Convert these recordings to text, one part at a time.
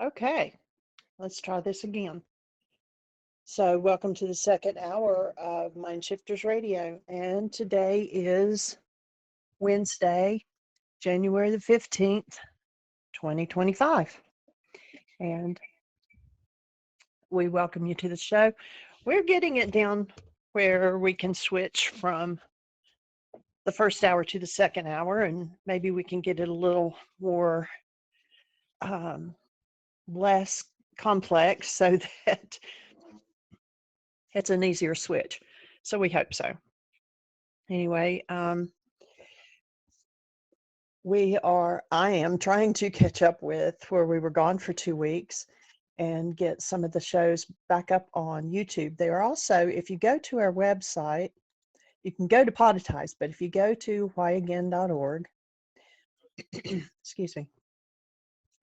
Okay, let's try this again. So, welcome to the second hour of MindShifters Radio. And today is Wednesday, January the 15th, 2025. And we welcome you to the show. We're getting it down where we can switch from the first hour to the second hour, and maybe we can get it a little more um, less complex so that it's an easier switch. So we hope so. Anyway, I am trying to catch up with where we were gone for 2 weeks and get some of the shows back up on YouTube. They are also, if you go to our website, you can go to Podetize, but if you go to whyagain.org, excuse me,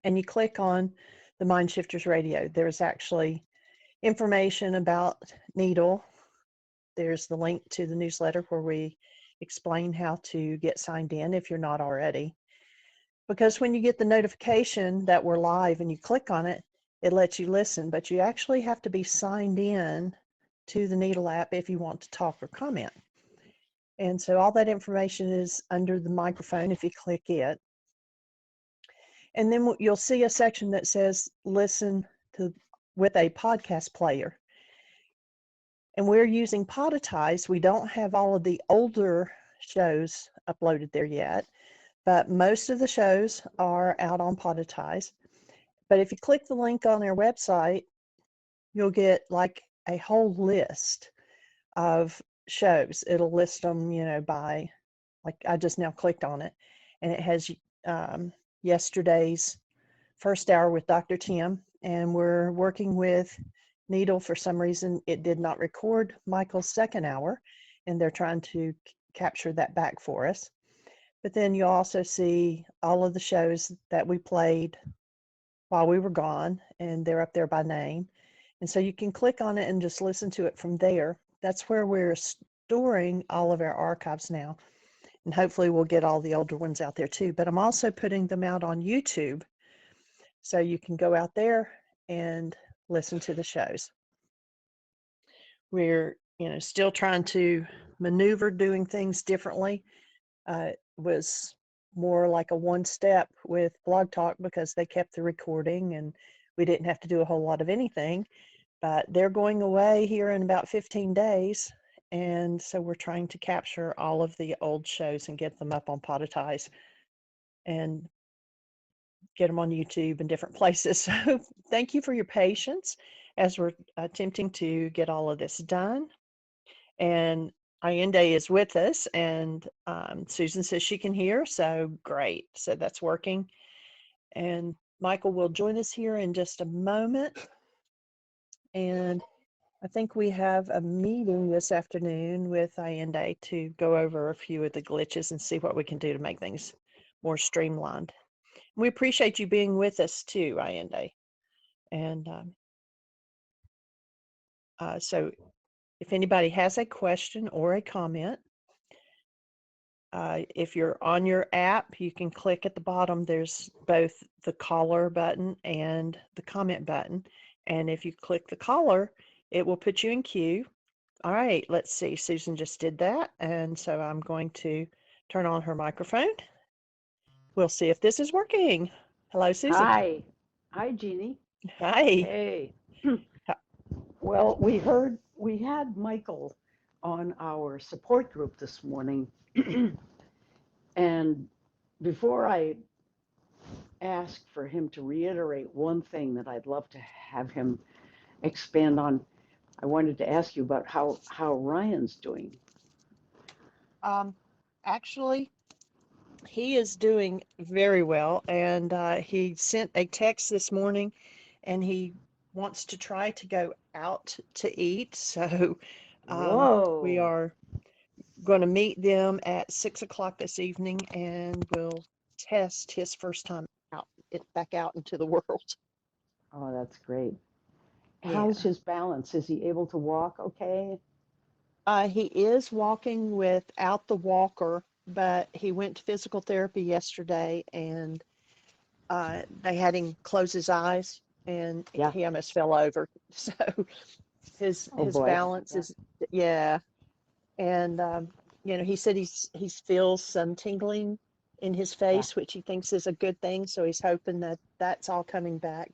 and you click on the MindShifters Radio, there's actually information about Needle. There's the link to the newsletter where we explain how to get signed in if you're not already. Because when you get the notification that we're live and you click on it, it lets you listen, but you actually have to be signed in to the Needle app if you want to talk or comment. And so all that information is under the microphone if you click it. And then you'll see a section that says listen to with a podcast player. And we're using Podetize. We don't have all of the older shows uploaded there yet, but most of the shows are out on Podetize. But if you click the link on our website, you'll get like a whole list of shows. It'll list them, by, like I just now clicked on it, and it has yesterday's first hour with Dr. Tim, and we're working with Needle. For some reason, it did not record Michael's second hour, and they're trying to capture that back for us. But then you'll also see all of the shows that we played while we were gone, and they're up there by name. And so you can click on it and just listen to it from there. That's where we're storing all of our archives now. And hopefully we'll get all the older ones out there too. But I'm also putting them out on YouTube. So you can go out there and listen to the shows. We're, still trying to maneuver doing things differently. It was more like a one step with Blog Talk because they kept the recording and we didn't have to do a whole lot of anything. But they're going away here in about 15 days. And so we're trying to capture all of the old shows and get them up on Podetize and get them on YouTube and different places. So thank you for your patience as we're attempting to get all of this done. And Allende is with us, and Susan says she can hear, so great. So that's working. And Michael will join us here in just a moment. And I think we have a meeting this afternoon with Allende to go over a few of the glitches and see what we can do to make things more streamlined. We appreciate you being with us too, Allende. And so if anybody has a question or a comment, if you're on your app, you can click at the bottom. There's both the caller button and the comment button. And if you click the caller, it will put you in queue. All right, let's see. Susan just did that. And so I'm going to turn on her microphone. We'll see if this is working. Hello, Susan. Hi. Hi, Jeanie. Hi. Hey. Well, we had Michael on our support group this morning. And before I ask for him to reiterate one thing that I'd love to have him expand on, I wanted to ask you about how Ryan's doing. Actually, he is doing very well, and he sent a text this morning, and he wants to try to go out to eat. So we Whoa. are going to meet them at 6 o'clock this evening, and we'll test his first time back out into the world. Oh, that's great. Yeah. How's his balance? Is he able to walk okay? He is walking without the walker, but he went to physical therapy yesterday, and they had him close his eyes, and Yeah. he almost fell over. So his Oh boy. balance is, yeah. And he said he feels some tingling in his Yeah. face, which he thinks is a good thing. So he's hoping that that's all coming back.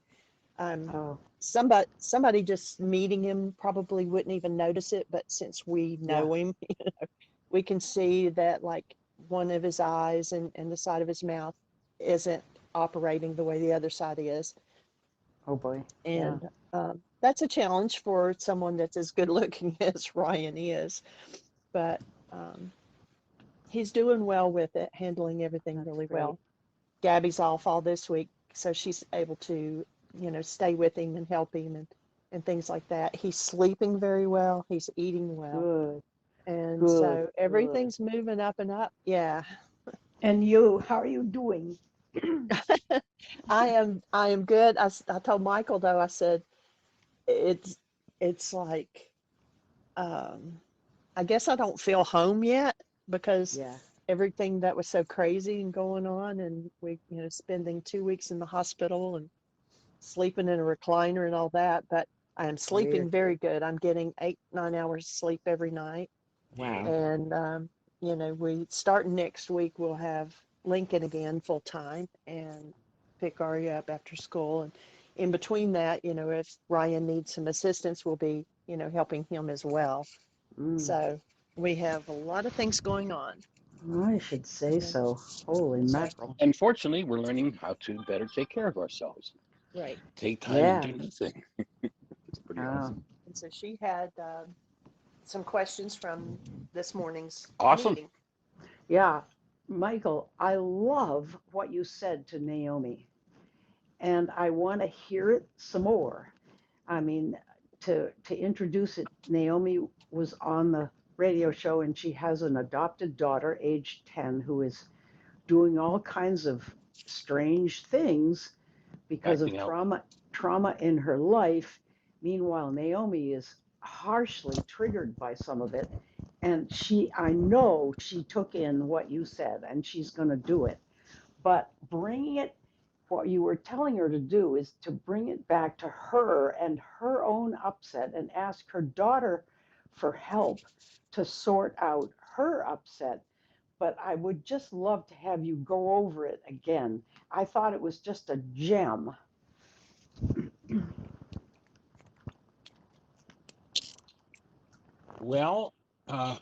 Oh, Somebody just meeting him probably wouldn't even notice it, but since we yeah. know him, we can see that like one of his eyes and the side of his mouth isn't operating the way the other side is. Oh boy. Yeah. And that's a challenge for someone that's as good looking as Ryan is. But um, he's doing well with it, handling everything That's really great. well. Gabby's off all this week, so she's able to, stay with him and help him and things like that. He's sleeping very well. He's eating well. Good. And Good. so Good. everything's moving up and up. Yeah. And you, how are you doing? I am good. I told Michael though, I said it's it's like um I guess I don't feel home yet because Yeah. everything that was so crazy and going on, and we, spending 2 weeks in the hospital and sleeping in a recliner and all that. But I am Weird. sleeping very good. I'm getting 8, 9 hours sleep every night. Wow. And, we starting next week, we'll have Lincoln again full time and pick Ari up after school. And in between that, if Ryan needs some assistance, we'll be, helping him as well. Mm. So we have a lot of things going on. I should say And so. Holy so, mackerel. Unfortunately, we're learning how to better take care of ourselves. right. Take time and Yeah. do nothing. It's pretty Ah. awesome. And so she had some questions from this morning's Awesome. meeting. Yeah. Michael, I love what you said to Naomi, and I want to hear it some more. I mean, to introduce it, Naomi was on the radio show, and she has an adopted daughter, age 10, who is doing all kinds of strange things because of Acting out. trauma in her life. Meanwhile, Naomi is harshly triggered by some of it, and I know she took in what you said, and she's going to do it. But bringing it, what you were telling her to do is to bring it back to her and her own upset, and ask her daughter for help to sort out her upset. But I would just love to have you go over it again. I thought it was just a gem. Well, I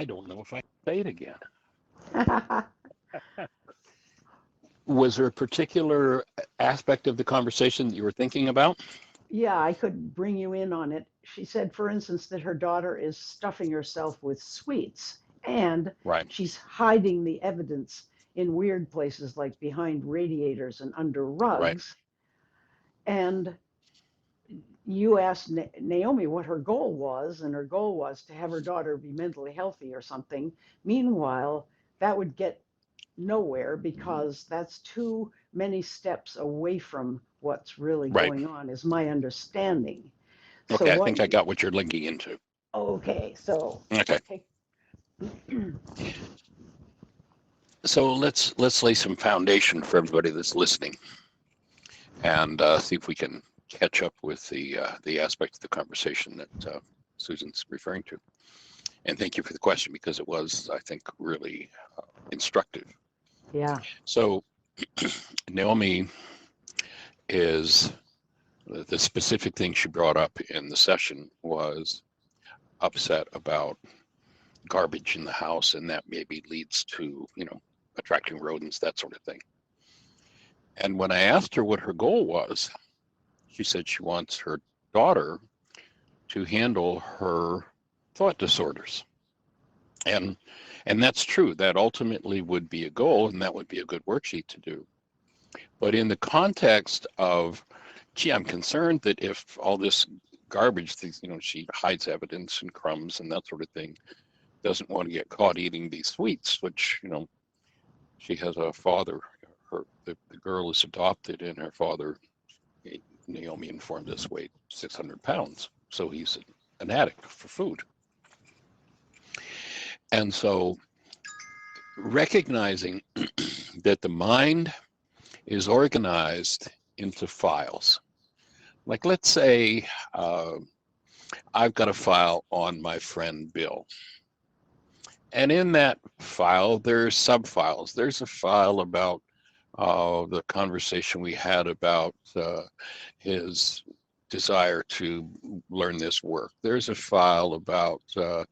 don't know if I can say it again. Was there a particular aspect of the conversation that you were thinking about? Yeah, I could bring you in on it. She said, for instance, that her daughter is stuffing herself with sweets, and Right, she's hiding the evidence in weird places like behind radiators and under right, rugs. And you asked Naomi what her goal was, and her goal was to have her daughter be mentally healthy or something. Meanwhile, that would get nowhere because that's too many steps away from what's really right. going on, is my understanding. So Okay, I what? think I got what you're linking into. Okay, so Okay, take. so let's lay some foundation for everybody that's listening, and see if we can catch up with the aspect of the conversation that Susan's referring to. And thank you for the question, because it was, I think, really instructive. Yeah. So Naomi is, the specific thing she brought up in the session was upset about garbage in the house, and that maybe leads to, attracting rodents, that sort of thing. And when I asked her what her goal was, she said she wants her daughter to handle her thought disorders. And that's true. That ultimately would be a goal, and that would be a good worksheet to do. But in the context of, gee, I'm concerned that if all this garbage, she hides evidence and crumbs and that sort of thing, doesn't want to get caught eating these sweets, which, she has a father, the girl is adopted, and her father, Naomi informed us, weighed 600 pounds. So he's an addict for food. And so recognizing that the mind is organized into files. Like, let's say I've got a file on my friend Bill. And in that file, there's sub-files. There's a file about the conversation we had about his desire to learn this work. There's a file about that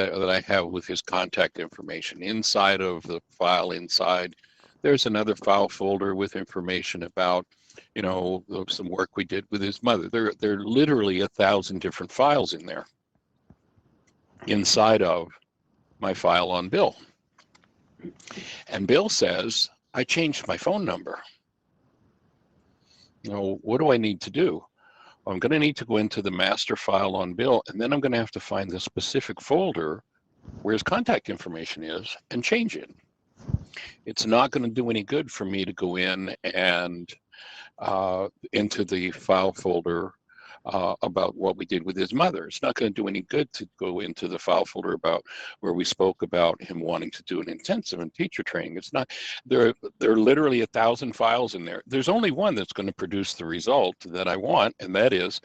I have with his contact information. Inside of the file inside, there's another file folder with information about, you know, some work we did with his mother. There are literally 1,000 different files in there inside of my file on Bill. And Bill says, I changed my phone number. You know, what do I need to do? Well, I'm going to need to go into the master file on Bill, and then I'm going to have to find the specific folder where his contact information is and change it. It's not going to do any good for me to go in and into the file folder about what we did with his mother. It's not going to do any good to go into the file folder about where we spoke about him wanting to do an intensive and teacher training. It's not, there are literally 1,000 files in there. There's only one that's going to produce the result that I want, and that is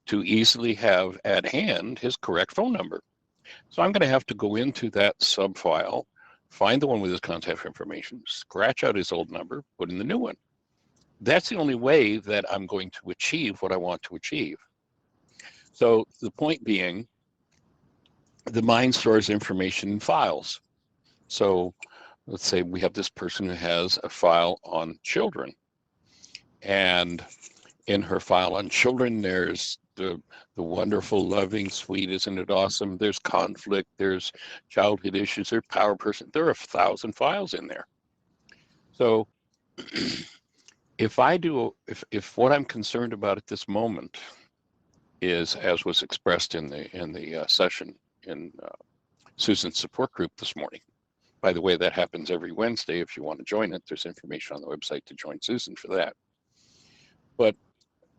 to easily have at hand his correct phone number. So I'm going to have to go into that sub file, find the one with his contact information, scratch out his old number, put in the new one. That's the only way that I'm going to achieve what I want to achieve. So the point being, the mind stores information in files. So let's say we have this person who has a file on children. And in her file on children, there's the wonderful, loving, sweet, isn't it awesome? There's conflict, there's childhood issues, there's power person. There are 1,000 files in there. So if what I'm concerned about at this moment is, as was expressed in the session in Susan's support group this morning. By the way, that happens every Wednesday. If you want to join it, there's information on the website to join Susan for that. But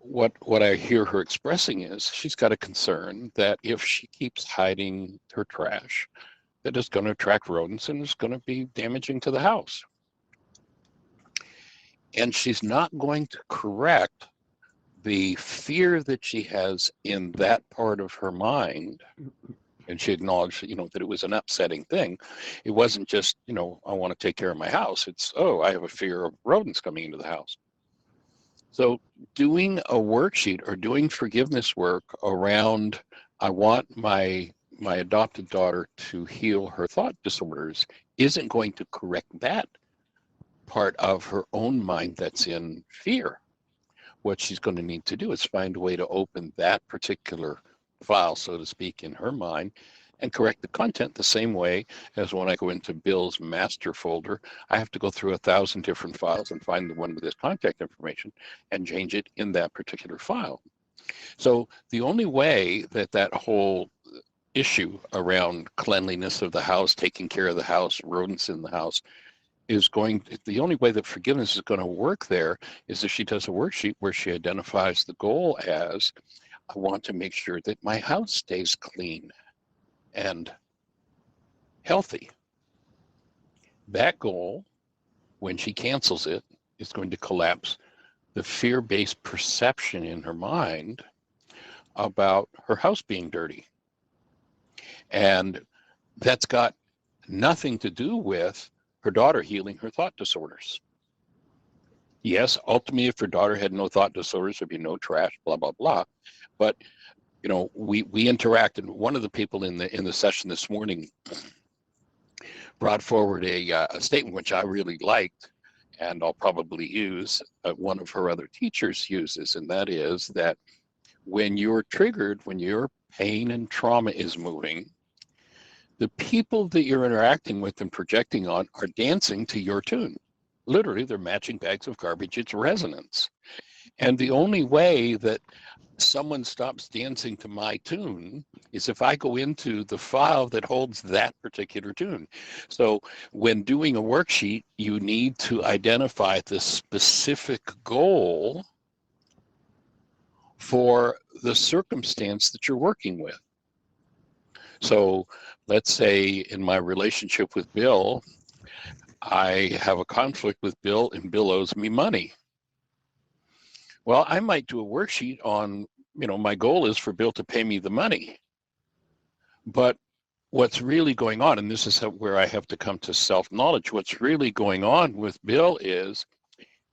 what I hear her expressing is she's got a concern that if she keeps hiding her trash, that it's going to attract rodents and it's going to be damaging to the house. And she's not going to correct the fear that she has in that part of her mind. And she acknowledged, you know, that it was an upsetting thing. It wasn't just, you know, I want to take care of my house. It's, oh, I have a fear of rodents coming into the house. So doing a worksheet or doing forgiveness work around, I want my adopted daughter to heal her thought disorders, isn't going to correct that part of her own mind that's in fear. What she's going to need to do is find a way to open that particular file, so to speak, in her mind and correct the content the same way as when I go into Bill's master folder. I have to go through 1,000 different files and find the one with his contact information and change it in that particular file. So the only way that whole issue around cleanliness of the house, taking care of the house, rodents in the house, the only way that forgiveness is going to work there is if she does a worksheet where she identifies the goal as, I want to make sure that my house stays clean and healthy. That goal, when she cancels it, is going to collapse the fear-based perception in her mind about her house being dirty. And that's got nothing to do with her daughter healing her thought disorders. Yes, ultimately, if her daughter had no thought disorders, there'd be no trash, blah, blah, blah. But, you know, we interacted. One of the people in the session this morning brought forward a statement which I really liked, and I'll probably use, one of her other teachers uses, and that is that when you're triggered, when your pain and trauma is moving, the people that you're interacting with and projecting on are dancing to your tune. Literally, they're matching bags of garbage. It's resonance. And the only way that someone stops dancing to my tune is if I go into the file that holds that particular tune. So when doing a worksheet, you need to identify the specific goal for the circumstance that you're working with. So let's say in my relationship with Bill, I have a conflict with Bill and Bill owes me money. Well, I might do a worksheet on, my goal is for Bill to pay me the money. But what's really going on, and this is where I have to come to self-knowledge, what's really going on with Bill is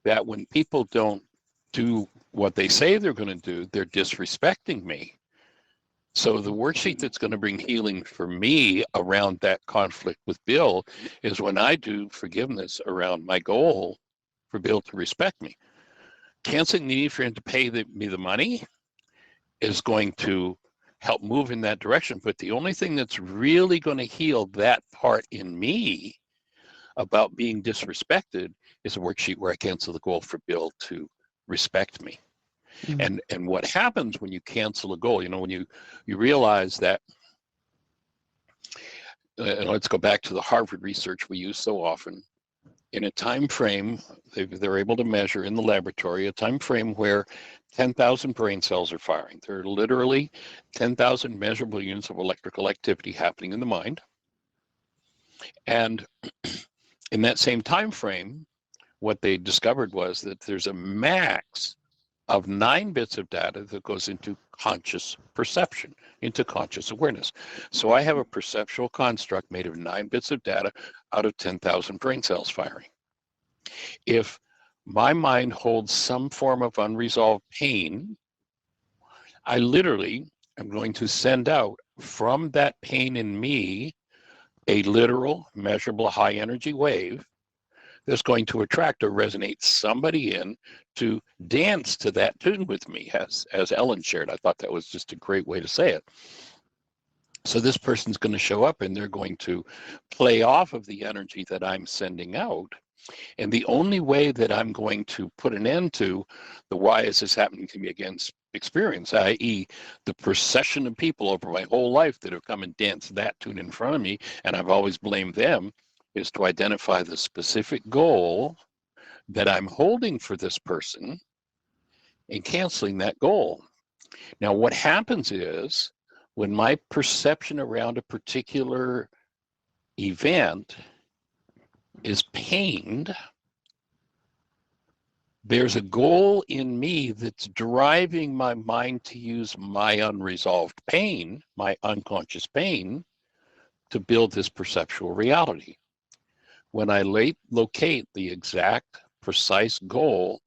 that when people don't do what they say they're going to do, they're disrespecting me. So the worksheet that's going to bring healing for me around that conflict with Bill is when I do forgiveness around my goal for Bill to respect me. Canceling the need for him to pay me the money is going to help move in that direction. But the only thing that's really going to heal that part in me about being disrespected is a worksheet where I cancel the goal for Bill to respect me. And what happens when you cancel a goal, when you realize that, and let's go back to the Harvard research we use so often, in a time frame, they're able to measure in the laboratory a time frame where 10,000 brain cells are firing. There are literally 10,000 measurable units of electrical activity happening in the mind. And in that same time frame, what they discovered was that there's a max of 9 bits of data that goes into conscious perception, into conscious awareness. So I have a perceptual construct made of 9 bits of data out of 10,000 brain cells firing. If my mind holds some form of unresolved pain, I literally am going to send out from that pain in me a literal, measurable, high energy wave that's going to attract or resonate somebody in to dance to that tune with me, as Ellen shared. I thought that was just a great way to say it. So this person's going to show up and they're going to play off of the energy that I'm sending out. And the only way that I'm going to put an end to the why is this happening to me against experience, i.e. the procession of people over my whole life that have come and danced that tune in front of me, and I've always blamed them, is to identify the specific goal that I'm holding for this person and canceling that goal. Now, what happens is when my perception around a particular event is pained, there's a goal in me that's driving my mind to use my unresolved pain, my unconscious pain, to build this perceptual reality. When I locate the exact, precise goal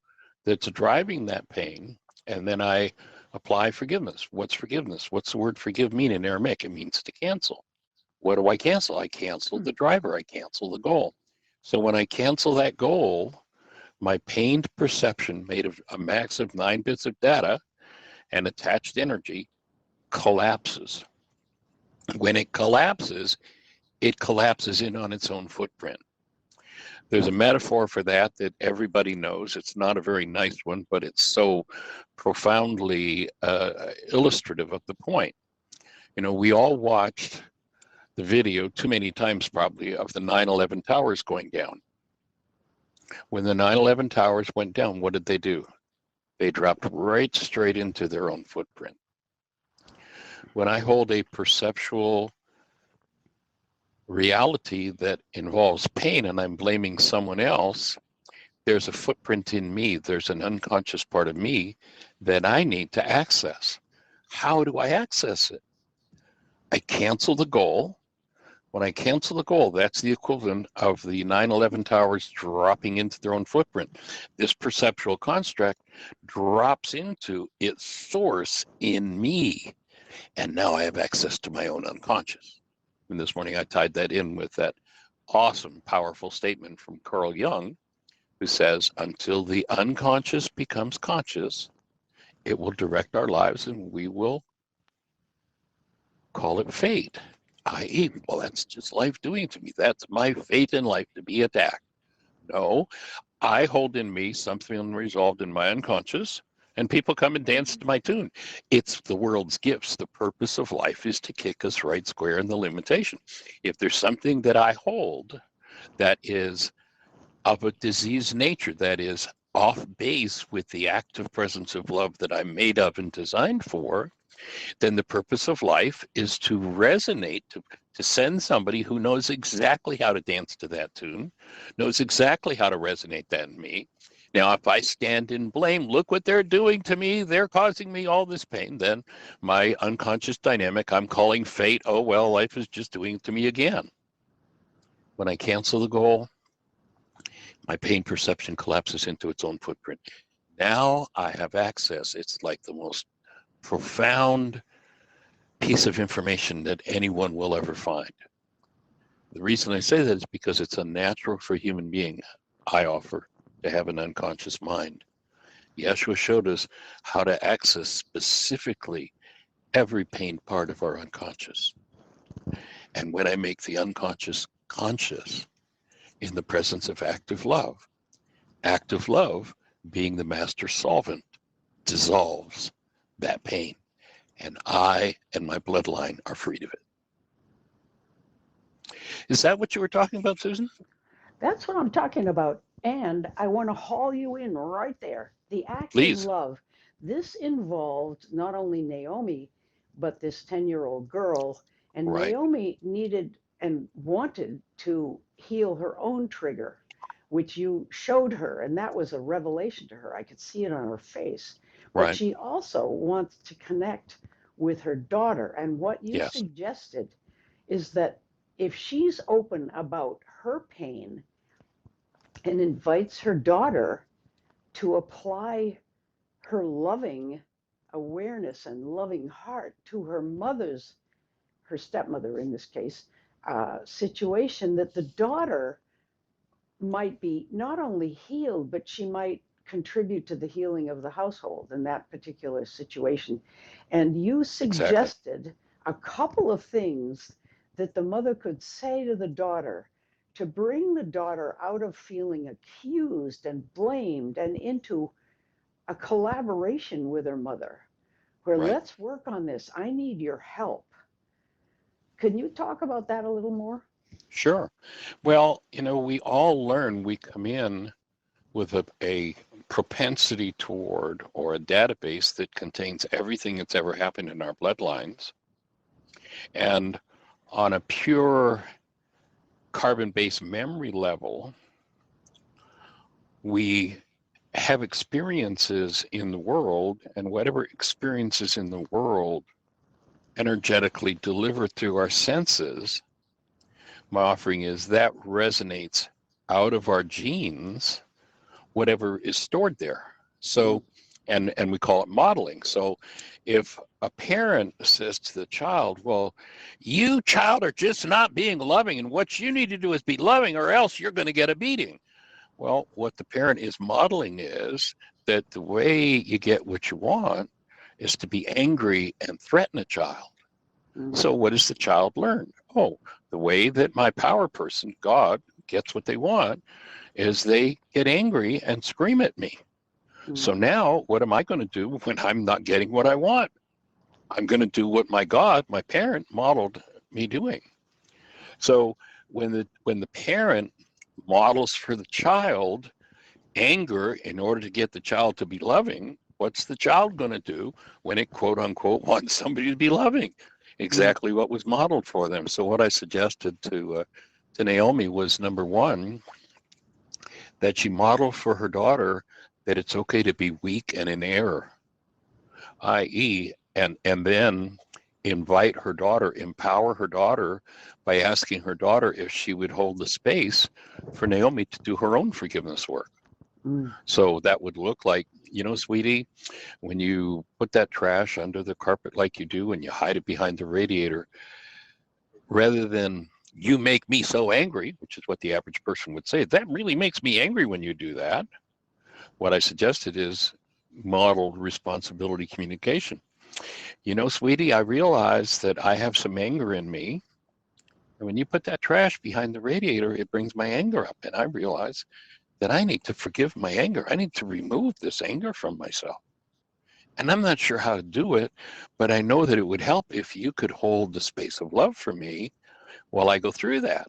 that's driving that pain, and then I apply forgiveness. What's forgiveness? What's the word forgive mean in Aramaic? It means to cancel. What do I cancel? I cancel the driver. I cancel the goal. So when I cancel that goal, my pained perception made of a max of 9 bits of data and attached energy collapses. When it collapses in on its own footprint. There's a metaphor for that everybody knows. It's not a very nice one, but it's so profoundly illustrative of the point. We all watched the video too many times probably of the 9/11 towers going down. When the 9/11 towers went down, what did they do? They dropped right straight into their own footprint. When I hold a perceptual reality that involves pain and I'm blaming someone else, there's a footprint in me. There's an unconscious part of me that I need to access. How do I access it? I cancel the goal. When I cancel the goal, that's the equivalent of the 9/11 towers dropping into their own footprint. This perceptual construct drops into its source in me. And now I have access to my own unconscious. And this morning I tied that in with that awesome, powerful statement from Carl Jung, who says, until the unconscious becomes conscious, it will direct our lives and we will call it fate. I.e., well, that's just life doing to me. That's my fate in life, to be attacked. No, I hold in me something unresolved in my unconscious, and people come and dance to my tune. It's the world's gifts. The purpose of life is to kick us right square in the limitation. If there's something that I hold that is of a diseased nature, that is off base with the active presence of love that I'm made of and designed for, then the purpose of life is to resonate, to send somebody who knows exactly how to dance to that tune, knows exactly how to resonate that in me. Now, if I stand in blame, look what they're doing to me, they're causing me all this pain, then my unconscious dynamic, I'm calling fate, oh, well, life is just doing it to me again. When I cancel the goal, my pain perception collapses into its own footprint. Now I have access. It's like the most profound piece of information that anyone will ever find. The reason I say that is because it's unnatural for a human being, I offer, to have an unconscious mind. Yeshua showed us how to access specifically every pain part of our unconscious. And when I make the unconscious conscious in the presence of active love being the master solvent, dissolves that pain. And I and my bloodline are freed of it. Is that what you were talking about, Susan? That's what I'm talking about. And I want to haul you in right there. The active Please. love. This involved not only Naomi, but this 10-year-old girl. And Right. Naomi needed and wanted to heal her own trigger, which you showed her. And that was a revelation to her. I could see it on her face. But Right. she also wants to connect with her daughter. And what you Yes. suggested is that if she's open about her pain and invites her daughter to apply her loving awareness and loving heart to her stepmother in this case, situation, that the daughter might be not only healed, but she might contribute to the healing of the household in that particular situation. And you suggested a couple of things that the mother could say to the daughter to bring the daughter out of feeling accused and blamed and into a collaboration with her mother, where Right. let's work on this. I need your help. Can you talk about that a little more? Sure. Well, we all learn, we come in with a propensity toward, or a database that contains everything that's ever happened in our bloodlines. And on a pure carbon-based memory level, we have experiences in the world, and whatever experiences in the world energetically delivered through our senses, my offering is that resonates out of our genes, whatever is stored there. So, and we call it modeling. So if a parent says to the child, well, you child are just not being loving, and what you need to do is be loving, or else you're going to get a beating. Well, what the parent is modeling is that the way you get what you want is to be angry and threaten a child. So what does the child learn? Oh, the way that my power person, God, gets what they want is they get angry and scream at me. So now what am I going to do when I'm not getting what I want? I'm going to do what my God, my parent, modeled me doing. So when the parent models for the child anger in order to get the child to be loving, what's the child going to do when it, quote unquote, wants somebody to be loving? Exactly what was modeled for them. So what I suggested to Naomi was, number one, that she model for her daughter that it's okay to be weak and in error, i.e., and then invite her daughter, empower her daughter by asking her daughter if she would hold the space for Naomi to do her own forgiveness work. So that would look like, sweetie, when you put that trash under the carpet like you do and you hide it behind the radiator, rather than you make me so angry, which is what the average person would say, that really makes me angry when you do that. What I suggested is modeled responsibility communication. Sweetie, I realize that I have some anger in me. And when you put that trash behind the radiator, it brings my anger up. And I realize that I need to forgive my anger. I need to remove this anger from myself. And I'm not sure how to do it, but I know that it would help if you could hold the space of love for me while I go through that.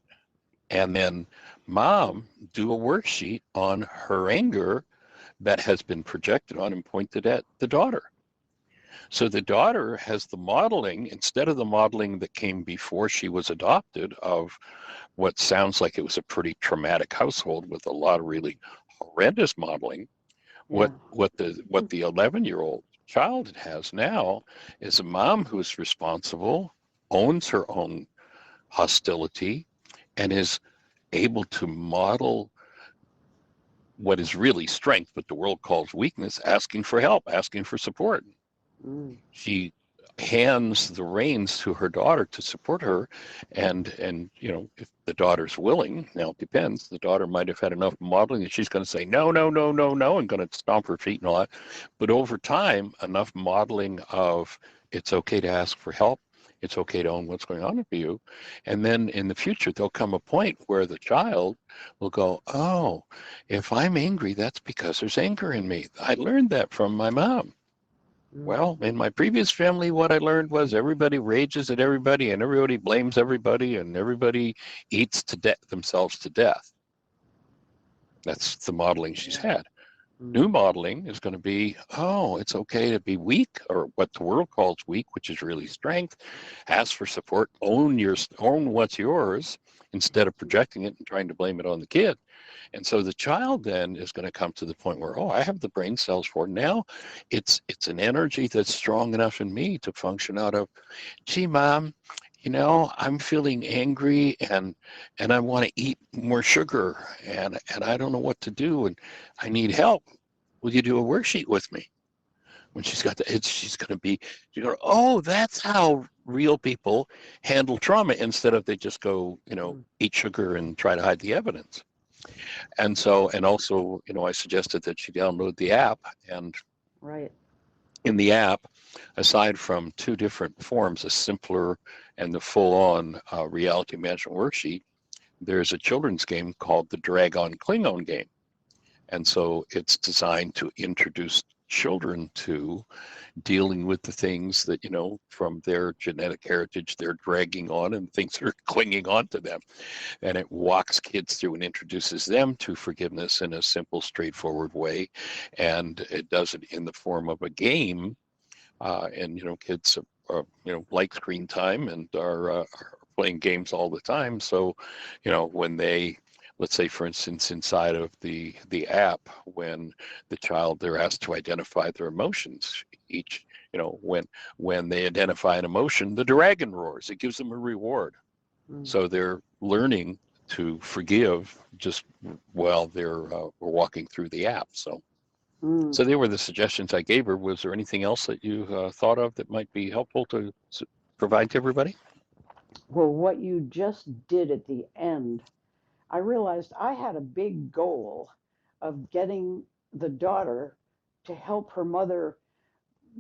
And then Mom, do a worksheet on her anger that has been projected on and pointed at the daughter. So the daughter has the modeling, instead of the modeling that came before she was adopted, of what sounds like it was a pretty traumatic household with a lot of really horrendous modeling. Yeah. What the 11-year-old child has now is a mom who's responsible, owns her own hostility, and is able to model what is really strength, but the world calls weakness, asking for help, asking for support. Mm. She hands the reins to her daughter to support her, and if the daughter's willing, now it depends, the daughter might have had enough modeling that she's going to say no, no, no, no, no, and going to stomp her feet and all that. But over time, enough modeling of it's okay to ask for help, it's okay to own what's going on with you, and then in the future there'll come a point where the child will go, oh, if I'm angry, that's because there's anger in me. I learned that from my mom. Well, in my previous family, what I learned was everybody rages at everybody and everybody blames everybody and everybody eats themselves to death. That's the modeling she's had. New modeling is going to be, oh, it's okay to be weak, or what the world calls weak, which is really strength. Ask for support, own what's yours, instead of projecting it and trying to blame it on the kid. And so the child then is going to come to the point where, oh, I have the brain cells for it. Now it's an energy that's strong enough in me to function out of, gee, Mom, I'm feeling angry and I want to eat more sugar and I don't know what to do and I need help. Will you do a worksheet with me? When she's got she's going to go, oh, that's how real people handle trauma, instead of they just go, eat sugar and try to hide the evidence. And also, I suggested that she download the app, and Right. in the app, aside from two different forms, a simpler and the full-on reality management worksheet, there's a children's game called the Drag On Klingon game. And so it's designed to introduce children to dealing with the things that, from their genetic heritage, they're dragging on, and things that are clinging on to them. And it walks kids through and introduces them to forgiveness in a simple, straightforward way. And it does it in the form of a game. And kids like screen time and are playing games all the time. So, when they, let's say, for instance, inside of the app, when they're asked to identify their emotions, each, when they identify an emotion, the dragon roars. It gives them a reward. So they're learning to forgive just while they're walking through the app. So they were the suggestions I gave her. Was there anything else that you thought of that might be helpful to provide to everybody? Well, what you just did at the end, I realized I had a big goal of getting the daughter to help her mother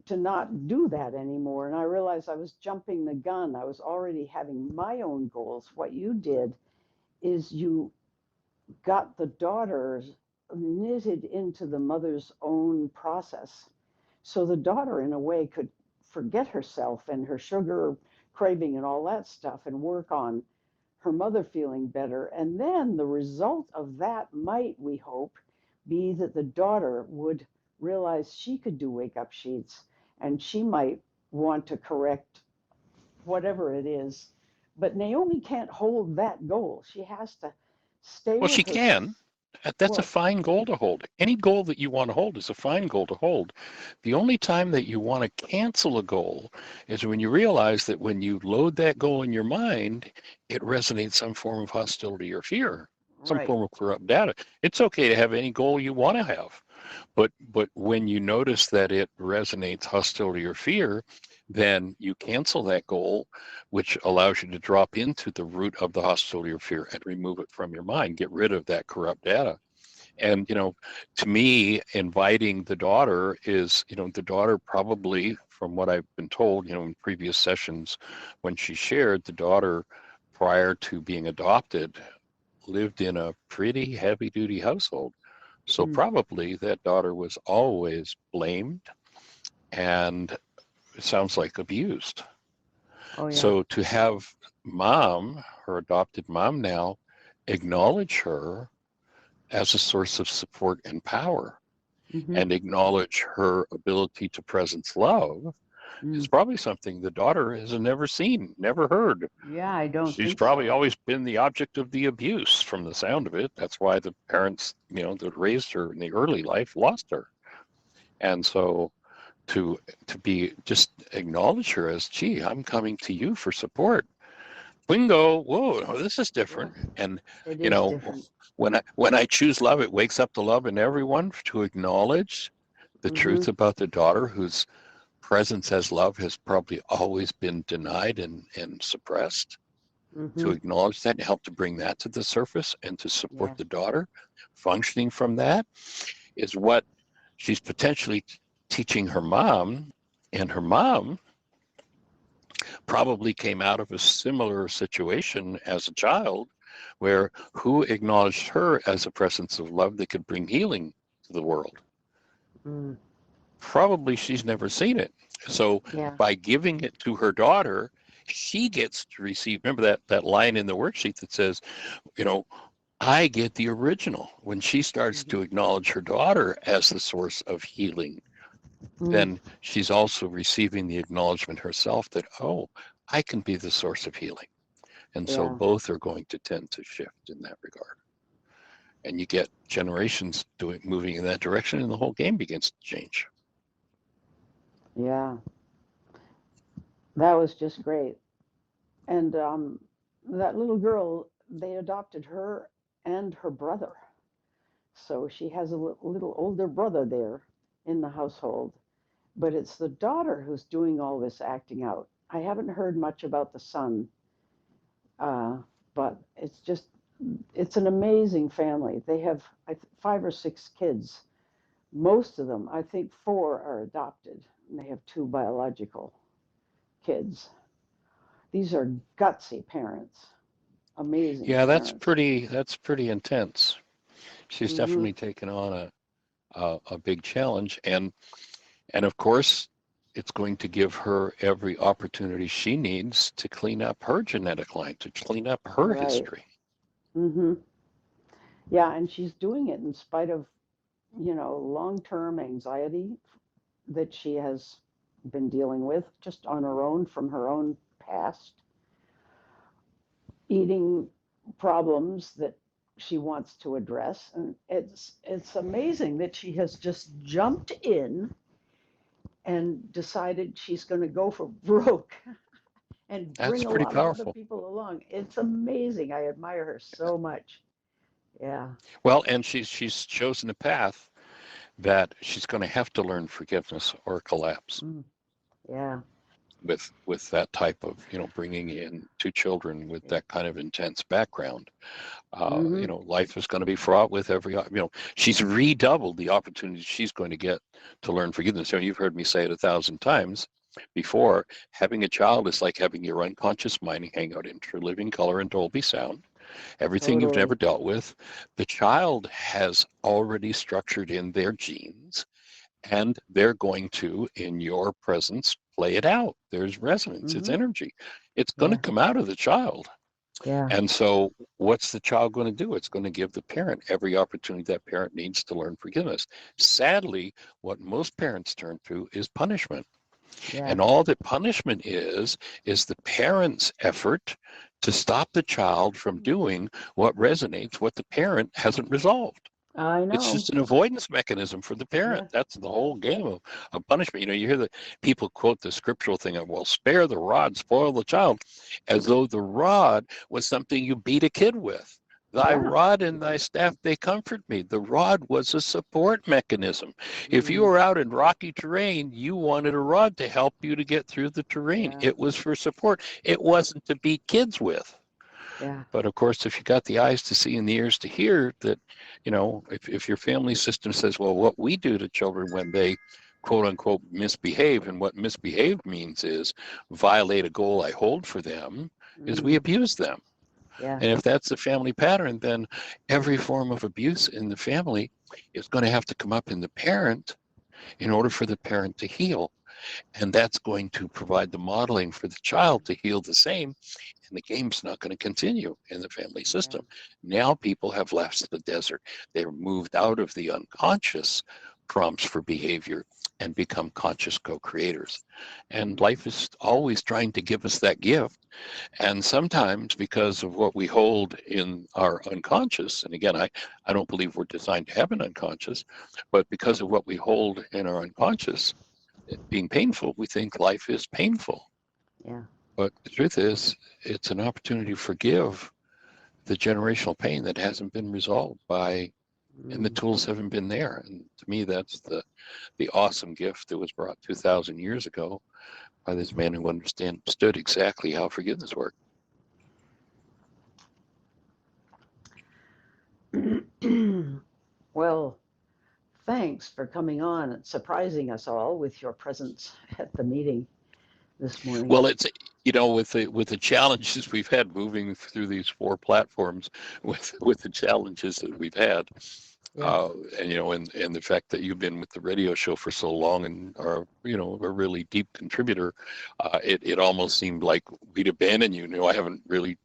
to not do that anymore. And I realized I was jumping the gun. I was already having my own goals. What you did is you got the daughter knitted into the mother's own process. So the daughter, in a way, could forget herself and her sugar craving and all that stuff and work on her mother feeling better. And then the result of that might, we hope, be that the daughter would realize she could do wake up sheets and she might want to correct whatever it is. But Naomi can't hold that goal. She has to stay Well, she with her. can. That's a Well, fine goal to hold. Any goal that you want to hold is a fine goal to hold. The only time that you want to cancel a goal is when you realize that when you load that goal in your mind, it resonates some form of hostility or fear, some right. form of corrupt data. It's okay to have any goal you want to have. But when you notice that it resonates hostility or fear, then you cancel that goal, which allows you to drop into the root of the hostility or fear and remove it from your mind, get rid of that corrupt data. And, to me, inviting the daughter is, the daughter probably, from what I've been told, in previous sessions when she shared, the daughter, prior to being adopted, lived in a pretty heavy duty household. So probably that daughter was always blamed and, it sounds like, abused. Oh, yeah. So to have mom, her adopted mom now, acknowledge her as a source of support and power, and acknowledge her ability to presence love, is probably something the daughter has never seen, never heard. Yeah, I don't She's think probably so. always been the object of the abuse from the sound of it. That's why the parents, that raised her in the early life lost her. And so to be just acknowledge her as, gee, I'm coming to you for support. Bingo, whoa, this is different. Yeah, And it you is know, different. when I choose love, it wakes up the love in everyone to acknowledge the Mm-hmm. truth about the daughter whose presence as love has probably always been denied and suppressed. To Mm-hmm. acknowledge that and help to bring that to the surface and to support Yeah. the daughter functioning from that is what she's potentially teaching her mom. And her mom probably came out of a similar situation as a child where who acknowledged her as a presence of love that could bring healing to the world. Mm. Probably she's never seen it. So Yeah. by giving it to her daughter, she gets to receive. Remember that line in the worksheet that says, I get the original. When she starts Mm-hmm. to acknowledge her daughter as the source of healing, Mm. then she's also receiving the acknowledgement herself that, oh, I can be the source of healing. And so Yeah. both are going to tend to shift in that regard. And you get generations moving in that direction, and the whole game begins to change. Yeah. That was just great. And that little girl, they adopted her and her brother. So she has a little older brother there in the household. But it's the daughter who's doing all this acting out. I haven't heard much about the son, but it's an amazing family. They have 5 or 6 kids. Most of them, I think 4 are adopted, and they have 2 biological kids. These are gutsy parents, amazing Yeah, that's parents. pretty intense. She's Hmm. definitely taken on a big challenge, and of course, it's going to give her every opportunity she needs to clean up her genetic line, to clean up her Right. history. Hmm. Yeah, and she's doing it in spite of, long-term anxiety that she has been dealing with just on her own from her own past, eating problems that she wants to address. And it's amazing that she has just jumped in and decided she's going to go for broke and That's bring a pretty lot of other powerful. people along. It's amazing. I admire her so much. Yeah. Well, and she's chosen a path that she's going to have to learn forgiveness or collapse Mm. Yeah. with that type of bringing in 2 children with that kind of intense background. Hmm. Life is going to be fraught with she's redoubled the opportunities she's going to get to learn forgiveness. You've heard me say it 1,000 times before. Having a child is like having your unconscious mind hang out in true living color and Dolby sound. Everything you've never Totally. dealt with, the child has already structured in their genes, and they're going to, in your presence, play it out. There's resonance, it's Hmm. energy. It's going to Yeah. come out of the child. Yeah. And so, what's the child going to do? It's going to give the parent every opportunity that parent needs to learn forgiveness. Sadly, what most parents turn to is punishment. Yeah. And all that punishment is the parent's effort to stop the child from doing what resonates, what the parent hasn't resolved. I It's know. just an avoidance mechanism for the parent. Yeah. That's the whole game of punishment. You hear the people quote the scriptural thing of, well, spare the rod, spoil the child, as though the rod was something you beat a kid with. Thy Yeah. rod and thy staff, they comfort me. The rod was a support mechanism. If you Mm. were out in rocky terrain, you wanted a rod to help you to get through the terrain. Yeah. It was for support. It wasn't to beat kids with. Yeah. But of course, if you got the eyes to see and the ears to hear that, if your family system says, well, what we do to children when they quote unquote misbehave, and what misbehave means is violate a goal I hold for them, is we Mm. abuse them. Yeah. And if that's the family pattern, then every form of abuse in the family is going to have to come up in the parent in order for the parent to heal. And that's going to provide the modeling for the child to heal the same. And the game's not going to continue in the family Yeah. system. Now people have left the desert. They're moved out of the unconscious, prompts for behavior and become conscious co-creators. And life is always trying to give us that gift. And sometimes because of what we hold in our unconscious, and again, I don't believe we're designed to have an unconscious, but because of what we hold in our unconscious, it being painful, we think life is painful. Yeah. But the truth is, it's an opportunity to forgive the generational pain that hasn't been resolved and the tools haven't been there. And to me, that's the awesome gift that was brought 2,000 years ago by this man who understood exactly how forgiveness worked. Well, thanks for coming on and surprising us all with your presence at the meeting this morning. Well, it's, with the challenges we've had moving through these 4 platforms, with the challenges that we've had, Yeah. and the fact that you've been with the radio show for so long and are, a really deep contributor, it almost seemed like we'd abandon you. I haven't really,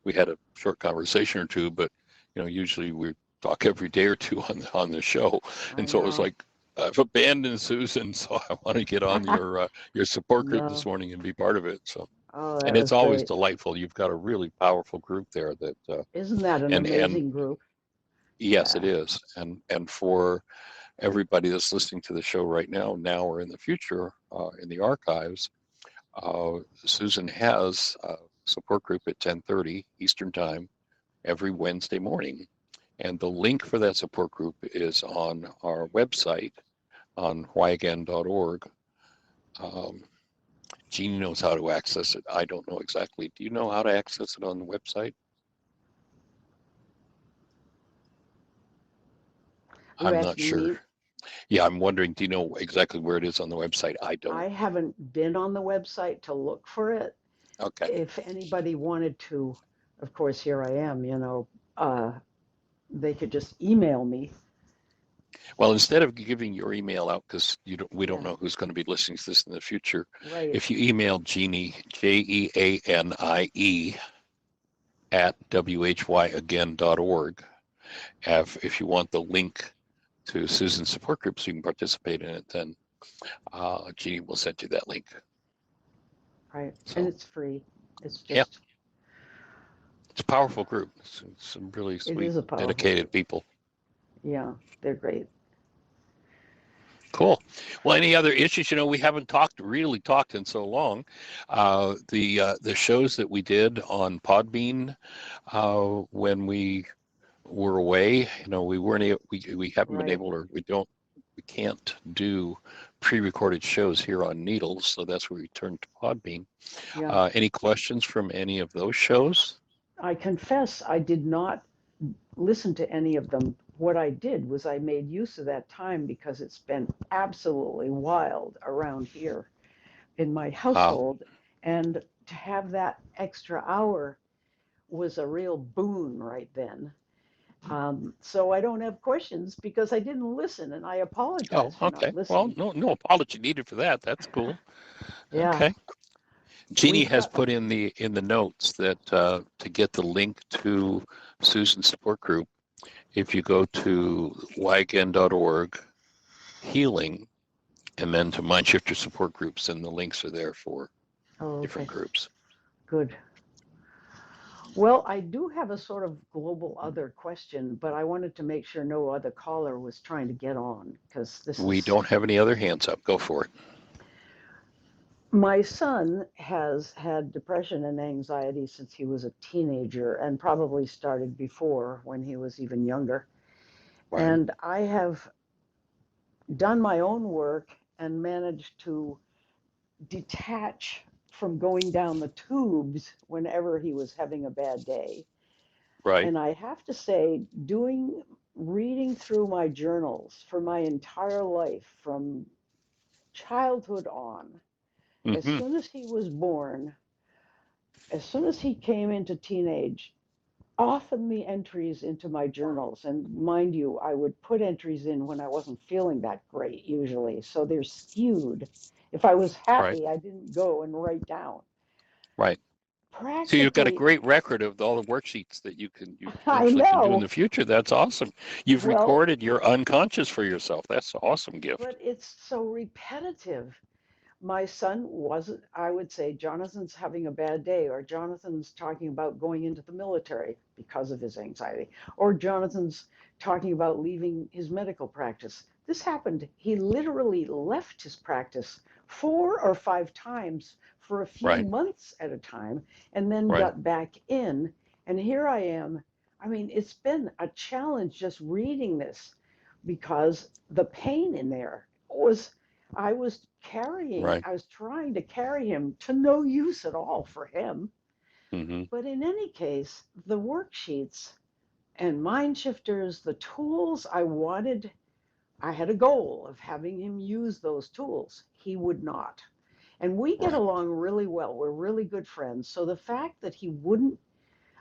we had a short conversation or two, but, usually we talk every day or two on the show. And so it was like, I've abandoned Susan, so I want to get on your support group this morning and be part of it. So, that and it's was always great. delightful. You've got a really powerful group there that, Isn't that an and amazing group? yes, it is. And for everybody that's listening to the show right now or in the future, in the archives, Susan has a support group at 10:30 Eastern Time every Wednesday morning. And the link for that support group is on our website on whyagain.org. Jeanie knows how to access it. I don't know exactly. Do you know how to access it on the website? You're I'm not asking sure. me? Yeah, I'm wondering, do you know exactly where it is on the website? I don't. I haven't been on the website to look for it. Okay. If anybody wanted to, of course, here I am, they could just email me. Well, instead of giving your email out, because we don't Yeah. know who's going to be listening to this in the future, Right. if you email Jeanie, JEANIE, at whyagain.org, if you want the link to Susan's support group so you can participate in it, then Jeanie will send you that link. Right. So, And it's free. It's yeah, just, it's a powerful group. It's some really it sweet, is a powerful dedicated group. people. Yeah, they're great. Cool. Well, any other issues? We haven't really talked in so long. The shows that we did on Podbean when we were away, we haven't been Right. able, or we can't do pre-recorded shows here on Needles, so that's where we turned to Podbean. Yeah. Any questions from any of those shows? I confess I did not listen to any of them. What I did was I made use of that time because it's been absolutely wild around here in my household. And to have that extra hour was a real boon right then. So I don't have questions because I didn't listen, and I Oh, apologize for not okay. Well, listening. no apology needed for that. That's cool. Yeah, Okay. Jeanie we've has got, put in the notes that to get the link to Susan's support group, if you go to whyagain.org, healing, and then to MindShifter support groups, and the links are there for different okay, groups. good. Well, I do have a sort of global other question, but I wanted to make sure no other caller was trying to get on because this We is, don't have any other hands up. Go for it. my son has had depression and anxiety since he was a teenager and probably started before when he was even younger. Right. And I have done my own work and managed to detach from going down the tubes whenever he was having a bad day. Right. And I have to say, reading through my journals for my entire life from childhood on, as Mm-hmm. soon as he was born, as soon as he came into teenage, often the entries into my journals, and mind you, I would put entries in when I wasn't feeling that great usually, so they're skewed. If I was Right. happy, I didn't go and write down. Right. So you've got a practically, great record of all the worksheets that you I eventually can do in know. the future. That's awesome. You've Well, recorded your unconscious for yourself. That's an awesome gift. but it's so repetitive. My son wasn't, I would say, Jonathan's having a bad day, or Jonathan's talking about going into the military because of his anxiety, or Jonathan's talking about leaving his medical practice. This happened. He literally left his practice 4 or 5 times for a few Right, months at a time and then right, got back in. And here I am. I mean, it's been a challenge just reading this because the pain in there was, I was right. I was trying to carry him to no use at all for him. Hmm. But in any case, the worksheets and mind shifters, the tools I wanted, I had a goal of having him use those tools. He would not. And we get Right, along really well. We're really good friends. So the fact that he wouldn't,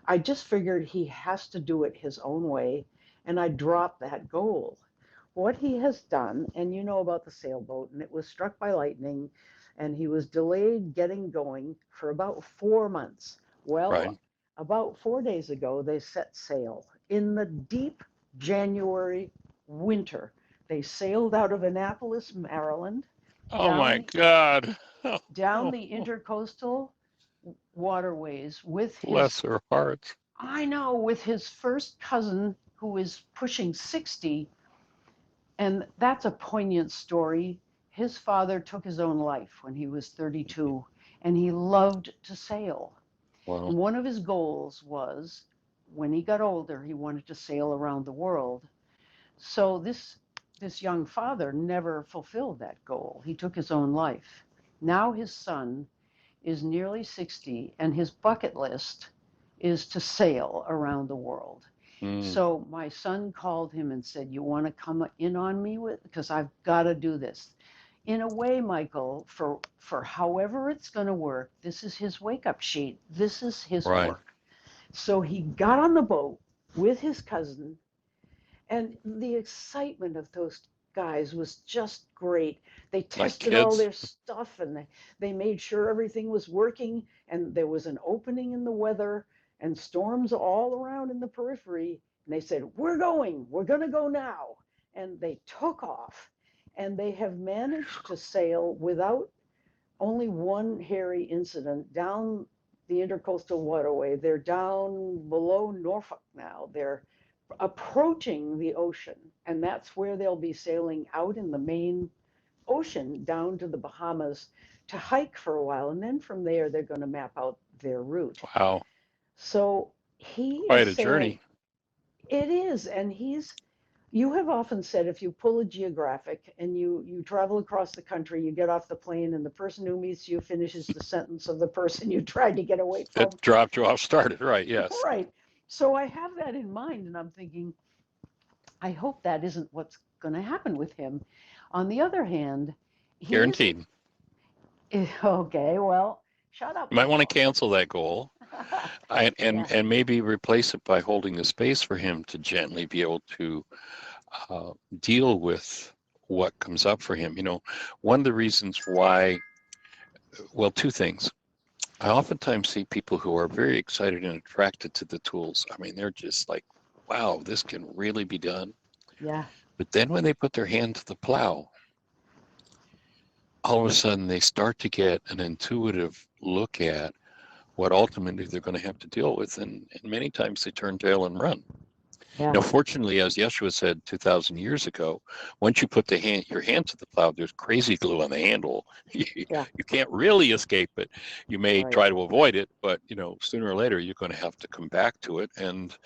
I just figured he has to do it his own way. And I dropped that goal. What he has done, and you know about the sailboat, and it was struck by lightning, and he was delayed getting going for about 4 months. right. Well, about 4 days ago, they set sail in the deep January winter. They sailed out of Annapolis, Maryland, Oh down my the God. Oh, down oh, the oh, intercoastal waterways with his, bless her heart. I know, with his first cousin who is pushing 60. And that's a poignant story. His father took his own life when he was 32, and he loved to sail. Wow. And one of his goals was, when he got older, he wanted to sail around the world. So this young father never fulfilled that goal. He took his own life. Now his son is nearly 60, and his bucket list is to sail around the world. Mm, So my son called him and said, "You want to come in on me with, because I've got to do this." In a way, Michael, for however it's going to work, this is his wake-up sheet. This is his right. work. So he got on the boat with his cousin, and the excitement of those guys was just great. They Like tested all kids. their stuff, and they made sure everything was working, and there was an opening in the weather and storms all around in the periphery. And they said, we're going to go now. And they took off, and they have managed to sail without only one hairy incident down the intercoastal waterway. They're down below Norfolk now. They're approaching the ocean, and that's where they'll be sailing out in the main ocean down to the Bahamas to hike for a while, and then from there they're going to map out their route. Wow. So he is Quite a saying journey. it is, and you have often said if you pull a geographic and you travel across the country, you get off the plane, and the person who meets you finishes the sentence of the person you tried to get away That from. dropped you off started. Right. Yes. Right. So I have that in mind, and I'm thinking, I hope that isn't what's going to happen with him. On the other hand, he is Guaranteed. okay. Well, shut up, You might want to Michael. cancel that goal Yeah, and maybe replace it by holding the space for him to gently be able to deal with what comes up for him. One of the reasons why, well, two things. I oftentimes see people who are very excited and attracted to the tools. I mean, they're just like, wow, this can really be done. yeah, But then when they put their hand to the plow, all of a sudden they start to get an intuitive look at what ultimately they're going to have to deal with. And many times they turn tail and run. yeah, Now, fortunately, as Yeshua said 2,000 years ago, once you put your hand to the plow, there's crazy glue on the handle. You yeah. can't really escape it. You may Right. try to avoid it, but sooner or later you're going to have to come back to it. And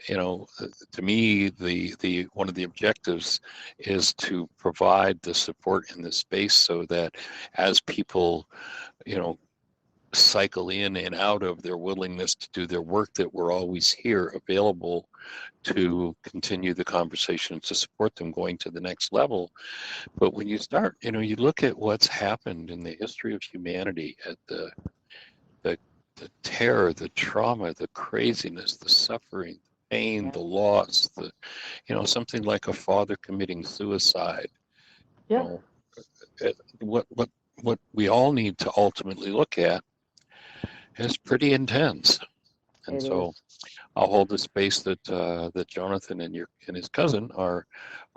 to me, the one of the objectives is to provide the support in the space so that as people, you know, cycle in and out of their willingness to do their work, that we're always here available to continue the conversation, to support them going to the next level. But when you start, you look at what's happened in the history of humanity, at the the terror, the trauma, the craziness, the suffering, the pain, Yeah, the loss, something like a father committing suicide. You yeah, know, what we all need to ultimately look at It's pretty intense. And It so is. I'll hold the space that that Jonathan and his cousin are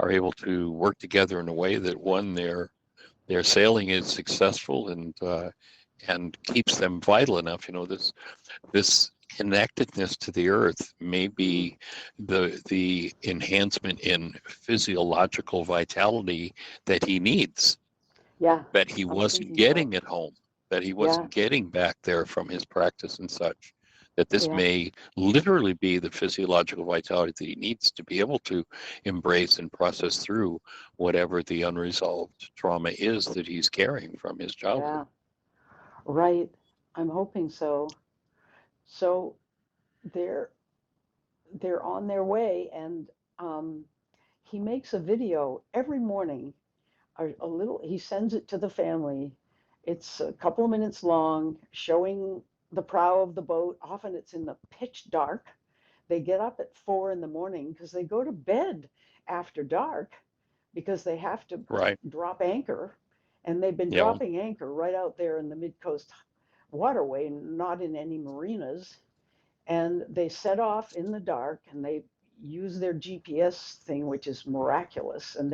able to work together in a way that one their sailing is successful and keeps them vital enough. You know, this connectedness to the earth may be the enhancement in physiological vitality that he needs, Yeah, that he I'm wasn't thinking about. getting at home, that he Yeah, wasn't getting back there from his practice and such. That this yeah, may literally be the physiological vitality that he needs to be able to embrace and process through whatever the unresolved trauma is that he's carrying from his childhood. yeah. Right. I'm hoping so. So they're they're on their way, and um, he makes a video every morning. A little. He sends it to the family. It's a couple of minutes long, showing the prow of the boat. Often it's in the pitch dark. They get up at 4 in the morning because they go to bed after dark because they have to Right. drop anchor. And they've been Yeah. Well, dropping anchor right out there in the mid-coast waterway, not in any marinas. And they set off in the dark and they use their GPS thing, which is miraculous. And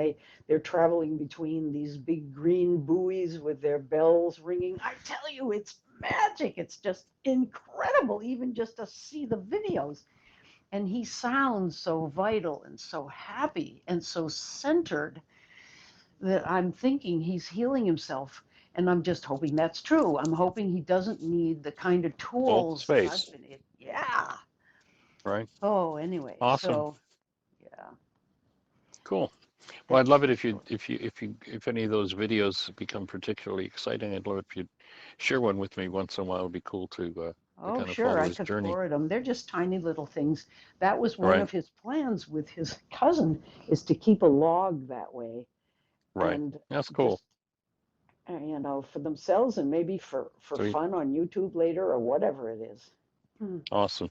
they're traveling between these big green buoys with their bells ringing. I tell you, it's magic. It's just incredible, even just to see the videos. And he sounds so vital and so happy and so centered that I'm thinking he's healing himself. And I'm just hoping that's true. I'm hoping he doesn't need the kind of hold tools that space. I've been in. Yeah. Right. Oh, anyway, Awesome. so yeah. Cool. Well, I'd It's love it just so. if any of those videos become particularly exciting. I'd love it if you'd share one with me once in a while. It'd be cool to Oh, kind of sure, follow I his could journey. forward them. They're just tiny little things. That was one Right. of his plans with his cousin, is to keep a log that way, Right. and That's cool. just for themselves and maybe for Sweet. fun on YouTube later or whatever it is. Hmm. Awesome.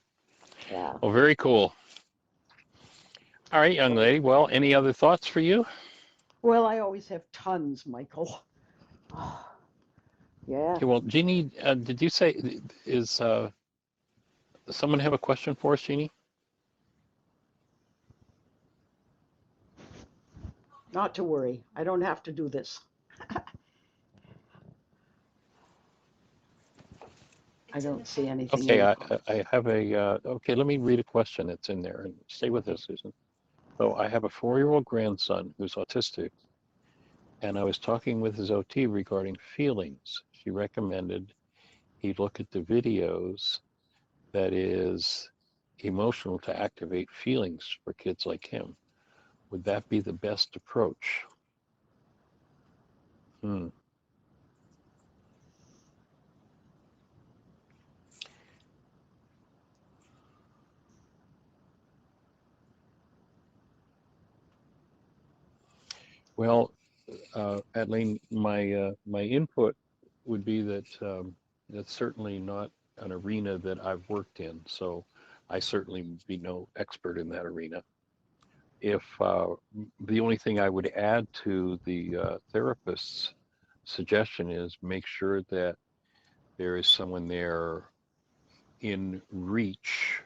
Yeah. Well, very cool. All right, young lady. Well, any other thoughts for you? Well, I always have tons, Michael. Yeah. Okay, well, Jeanie, did you say is does someone have a question for us, Jeanie? Not to worry. I don't have to do this. I don't see anything in Okay, the I have a okay. Let me read a question that's in there and stay with us, Susan. So I have a 4-year-old grandson who's autistic, and I was talking with his OT regarding feelings. She recommended he look at the videos that is emotional to activate feelings for kids like him. Would that be the best approach? Hmm. Well, Adeline, my input would be that that's certainly not an arena that I've worked in, so I certainly would be no expert in that arena. If the only thing I would add to the therapist's suggestion is make sure that there is someone there in reach,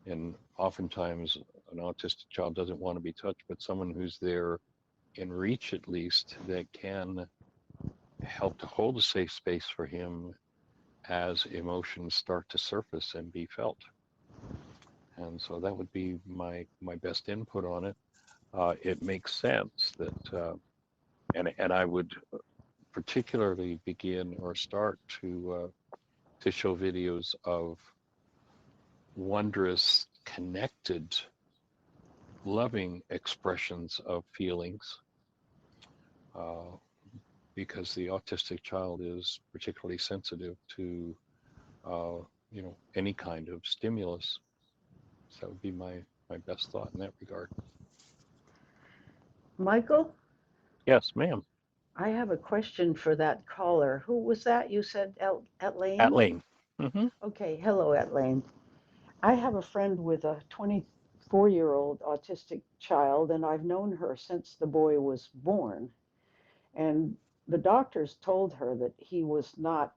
and oftentimes an autistic child doesn't want to be touched, but someone who's there in reach at least that can help to hold a safe space for him as emotions start to surface and be felt. And so that would be my best input on it. It makes sense that, and I would particularly begin or start to show videos of wondrous, connected, loving expressions of feelings, uh, because the autistic child is particularly sensitive to uh, any kind of stimulus. So that would be my best thought in that regard. Michael, Yes, ma'am. I have a question for that caller. Who was that? You said at At Lane? Lane. Mm-hmm. Okay, hello, at Lane. I have a friend with a 24-year-old autistic child, and I've known her since the boy was born. And the doctors told her that he was not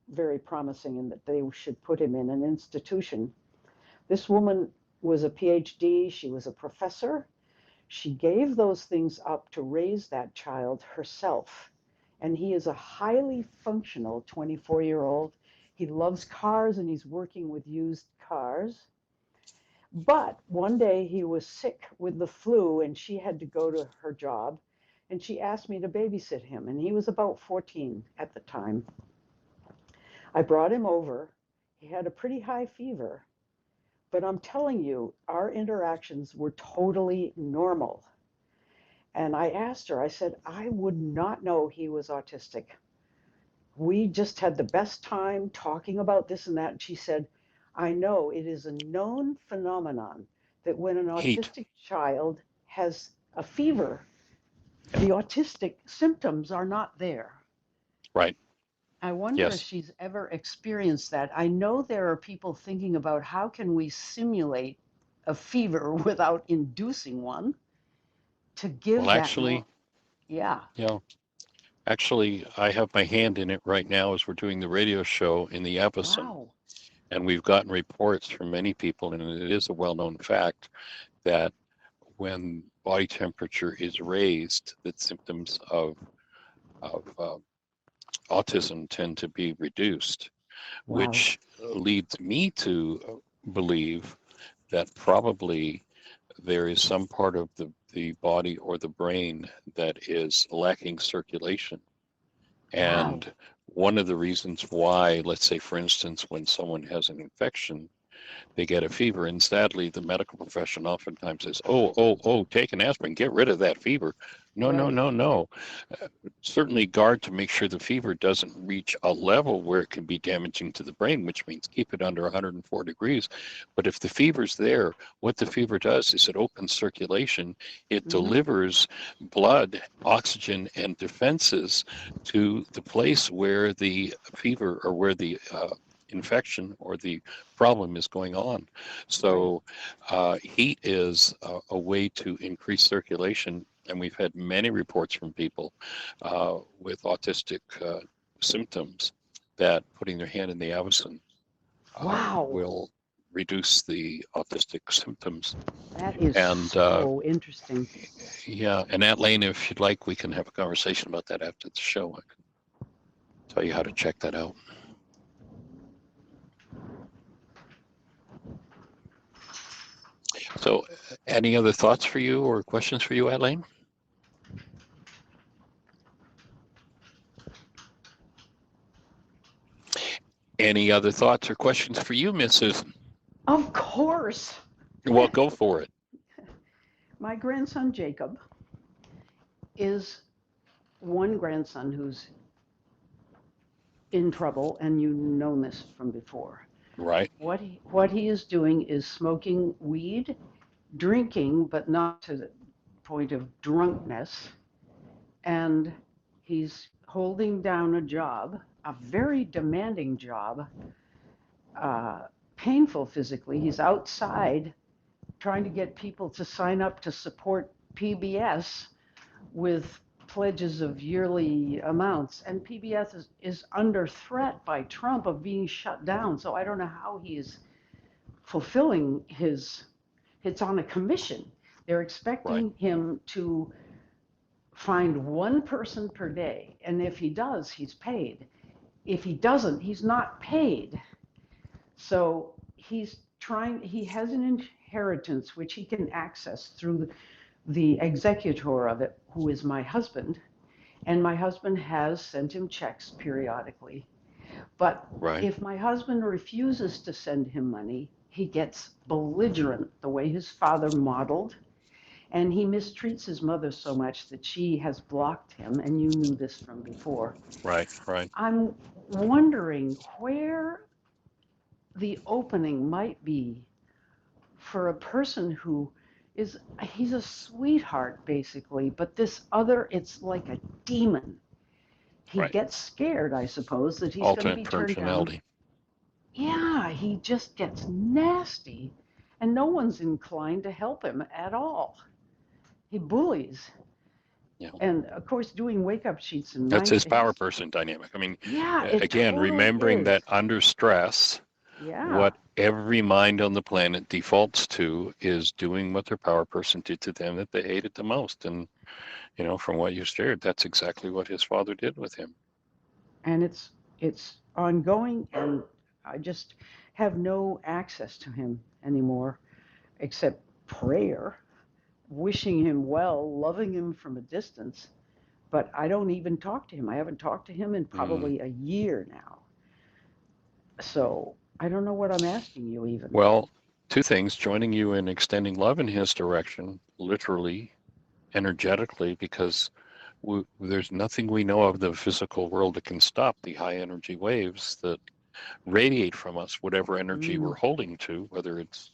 very promising and that they should put him in an institution. This woman was a PhD, she was a professor. She gave those things up to raise that child herself. And he is a highly functional 24-year-old. He loves cars and he's working with used cars. But one day he was sick with the flu and she had to go to her job. And she asked me to babysit him. And he was about 14 at the time. I brought him over. He had a pretty high fever. But I'm telling you, our interactions were totally normal. And I asked her, I said, I would not know he was autistic. We just had the best time talking about this and that. And she said, I know it is a known phenomenon that when an Heat. autistic child has a fever, the autistic symptoms are not there. Right. I wonder if Yes. she's ever experienced that. I know there are people thinking about how can we simulate a fever without inducing one to give Well, that actually, yeah. yeah. Actually, I have my hand in it right now as we're doing the radio show in the episode. Wow. And we've gotten reports from many people, and it is a well-known fact that when body temperature is raised, that symptoms of autism tend to be reduced, Wow. which leads me to believe that probably there is some part of the body or the brain that is lacking circulation. And Wow. one of the reasons why, let's say, for instance, when someone has an infection, they get a fever, and sadly, the medical profession oftentimes says, oh, take an aspirin, get rid of that fever. No, no, Right. no, no. Certainly guard to make sure the fever doesn't reach a level where it can be damaging to the brain, which means keep it under 104 degrees. But if the fever's there, what the fever does is it opens circulation. It delivers blood, oxygen, and defenses to the place where the fever or where the infection or the problem is going on. So heat is a way to increase circulation, and we've had many reports from people with autistic symptoms that putting their hand in the avicen Wow. will reduce the autistic symptoms. That is And so interesting. yeah, and Lane, if you'd like, we can have a conversation about that after the show. I can tell you how to check that out. So any other thoughts for you or questions for you, Lane? Any other thoughts or questions for you, Miss Susan? Of course. Well, go for it. My grandson Jacob is one grandson who's in trouble, and you've known this from before. Right. What he is doing is smoking weed, drinking, but not to the point of drunkenness, and he's holding down a job, a very demanding job, painful physically. He's outside trying to get people to sign up to support PBS with pledges of yearly amounts. And PBS is under threat by Trump of being shut down. So I don't know how he is fulfilling it's on a commission. They're expecting him to find one person per day. And if he does, he's paid. If he doesn't, he's not paid. So he has an inheritance which he can access through the executor of it, who is my husband. And my husband has sent him checks periodically. But if my husband refuses to send him money, he gets belligerent, the way his father modeled. And he mistreats his mother so much that she has blocked him. And you knew this from before. Right. I'm wondering where the opening might be for a person who he's a sweetheart basically, but this other, it's like a demon. He gets scared, I suppose, that he's going to be turned down. Yeah, he just gets nasty, and no one's inclined to help him at all. He bullies. And of course, doing wake-up sheets and That's mind. his power person dynamic. I mean, Yeah, it again, totally remembering that is. under stress, Yeah, what every mind on the planet defaults to is doing what their power person did to them that they hated the most. And, from what you shared, that's exactly what his father did with him. and it's ongoing, and I just have no access to him anymore except prayer, wishing him well, loving him from a distance. But I don't even talk to him. I haven't talked to him in probably a year now. So I don't know what I'm asking you even. Well, two things: joining you in extending love in his direction, literally, energetically, because there's nothing we know of the physical world that can stop the high energy waves that radiate from us, whatever energy we're holding to, whether it's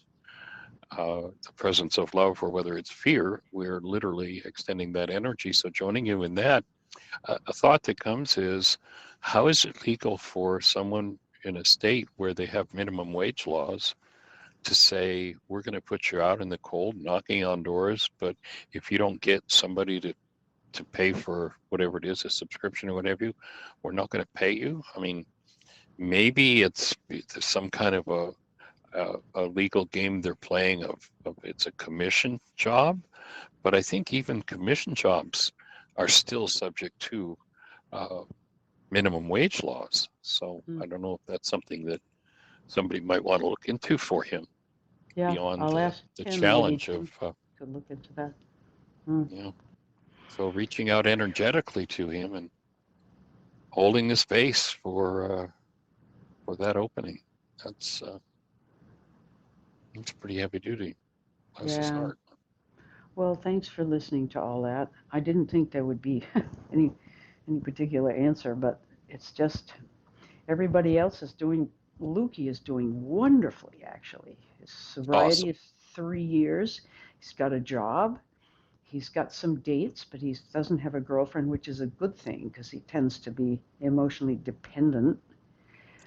the presence of love or whether it's fear. We're literally extending that energy. So joining you in that, a thought that comes is, how is it legal for someone in a state where they have minimum wage laws to say, we're going to put you out in the cold, knocking on doors, but if you don't get somebody to pay for whatever it is, a subscription or whatever, we're not going to pay you? I mean, maybe it's some kind of a legal game they're playing of it's a commission job, but I think even commission jobs are still subject to minimum wage laws. So I don't know if that's something that somebody might want to look into for him, Yeah, beyond I'll ask the Tim. Maybe challenge Tim of, could look into that. so reaching out energetically to him and holding the space for that opening. That's pretty heavy duty. Bless his Yeah. heart. Well, thanks for listening to all that. I didn't think there would be any particular answer, but it's just everybody else is doing. Lukey is doing wonderfully, actually. His sobriety Awesome. is 3 years. He's got a job. He's got some dates, but he doesn't have a girlfriend, which is a good thing because he tends to be emotionally dependent.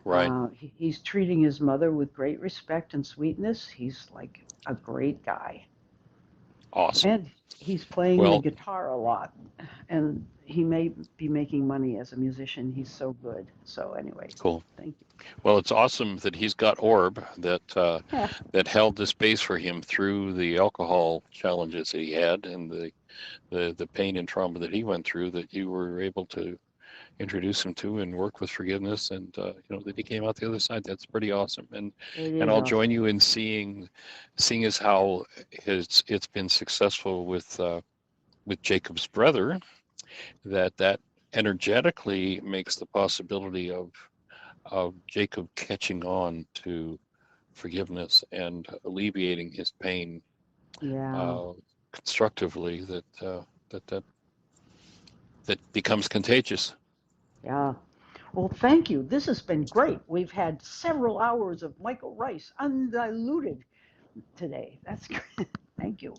Right. He's treating his mother with great respect and sweetness. He's like a great guy. Awesome. And he's playing the Well, guitar a lot. And he may be making money as a musician. He's so good. So anyway, cool. thank you. Well, it's awesome that he's got Orb that Yeah. that held the space for him through the alcohol challenges that he had and the pain and trauma that he went through, that you were able to introduce him to and work with forgiveness, and that he came out the other side. That's pretty awesome. And It is I'll awesome. join you in seeing as how it's been successful with Jacob's brother, that energetically makes the possibility of Jacob catching on to forgiveness and alleviating his pain Yeah. constructively, that becomes contagious. Yeah. Well, thank you. This has been great. We've had several hours of Michael Ryce undiluted today. That's great. Thank you.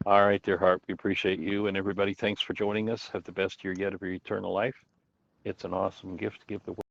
All right, dear heart, we appreciate you, and everybody, thanks for joining us. Have the best year yet of your eternal life. It's an awesome gift to give the world.